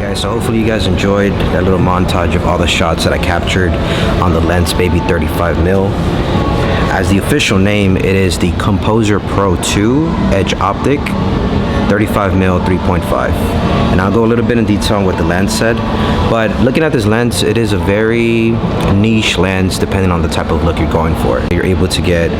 Guys, so hopefully you guys enjoyed that little montage of all the shots that I captured on the Lensbaby 35mm. As the official name, it is the Composer Pro 2 Edge Optic 35mm 3.5, and I'll go a little bit in detail on what the lens said. But looking at this lens, it is a very niche lens depending on the type of look you're going for. You're able to get,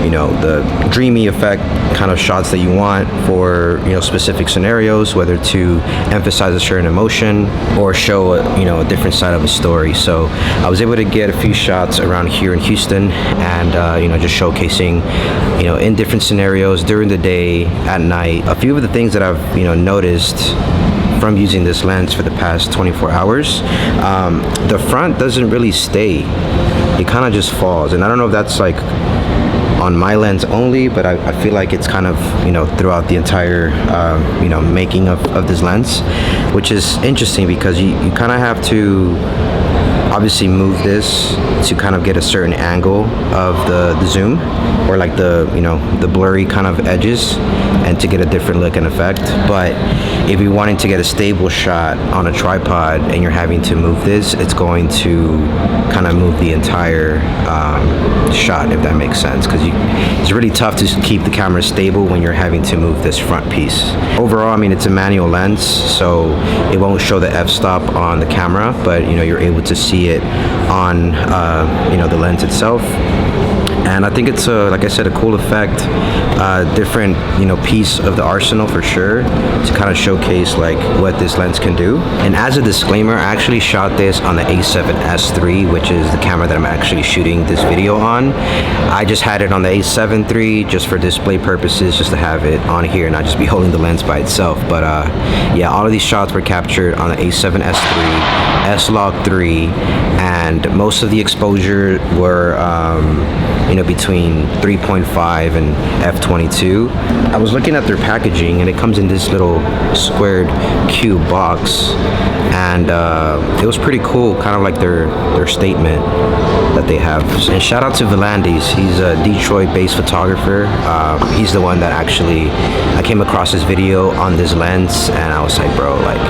you know, the dreamy effect kind of shots that you want for, you know, specific scenarios, whether to emphasize a certain emotion or show a, you know, a different side of a story. So I was able to get a few shots around here in Houston, and you know, just showcasing, you know, in different scenarios during the day, at night. A few of the things that I've, you know, noticed from using this lens for the past 24 hours, the front doesn't really stay. It kind of just falls, and I don't know if that's like on my lens only, but I feel like it's kind of, you know, throughout the entire you know, making of this lens, which is interesting because you kind of have to obviously move this to kind of get a certain angle of the zoom, or like the, you know, the blurry kind of edges, and to get a different look and effect. But if you're wanting to get a stable shot on a tripod and you're having to move this, it's going to kind of move the entire shot, if that makes sense, because it's really tough to keep the camera stable when you're having to move this front piece. Overall, I mean, it's a manual lens, so it won't show the f-stop on the camera, but you know, you're able to see it on you know, the lens itself. And I think it's like I said, a cool effect, different, you know, piece of the arsenal for sure, to kind of showcase like what this lens can do. And as a disclaimer, I actually shot this on the A7S III, which is the camera that I'm actually shooting this video on. I just had it on the A7 III just for display purposes, just to have it on here and not just be holding the lens by itself. But yeah, all of these shots were captured on the A7S III, S-Log 3, and most of the exposure were you know, between 3.5 and f/22. I was looking at their packaging, and it comes in this little squared cube box, and it was pretty cool, kind of like their statement that they have. And shout out to Volandis. He's a Detroit-based photographer. He's the one that actually, I came across this video on this lens, and I was like, bro, like,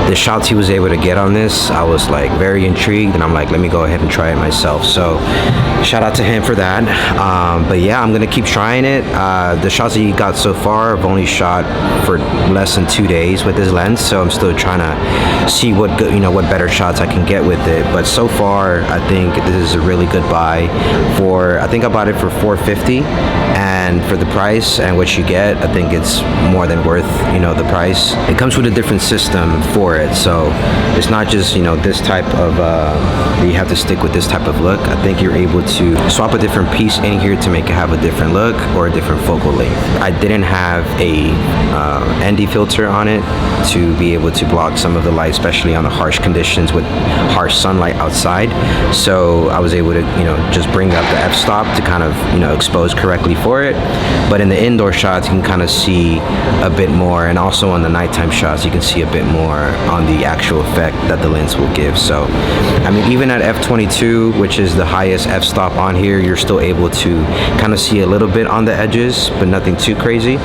the shots he was able to get on this, I was like very intrigued, and I'm like, let me go ahead and try it myself. So shout out to him for that. But yeah, I'm gonna keep trying it. The shots that he got so far, I've only shot for less than 2 days with this lens, so I'm still trying to see what good, you know, what better shots I can get with it. But so far, I think this is a really good buy. For, I think I bought it for $450, and for the price and what you get, I think it's more than worth, you know, the price. It comes with a different system for it, so it's not just, you know, this type of you have to stick with this type of look. I think you're able to swap a different piece in here to make it have a different look or a different focal length. I didn't have a ND filter on it to be able to block some of the light, especially on the harsh conditions with harsh sunlight outside, so I was able to, you know, just bring up the f-stop to kind of, you know, expose correctly for it. But in the indoor shots, you can kind of see a bit more, and also on the nighttime shots, you can see a bit more on the actual effect that the lens will give. So I mean, even at f/22, which is the highest f-stop on here, you're still able to kind of see a little bit on the edges, but nothing too crazy.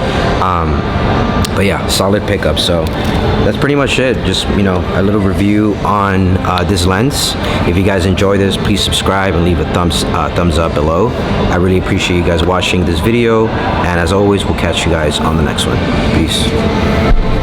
But yeah, solid pickup. So that's pretty much it. Just, you know, a little review on this lens. If you guys enjoy this, please subscribe and leave a thumbs up below. I really appreciate you guys watching this video, and as always, we'll catch you guys on the next one. Peace.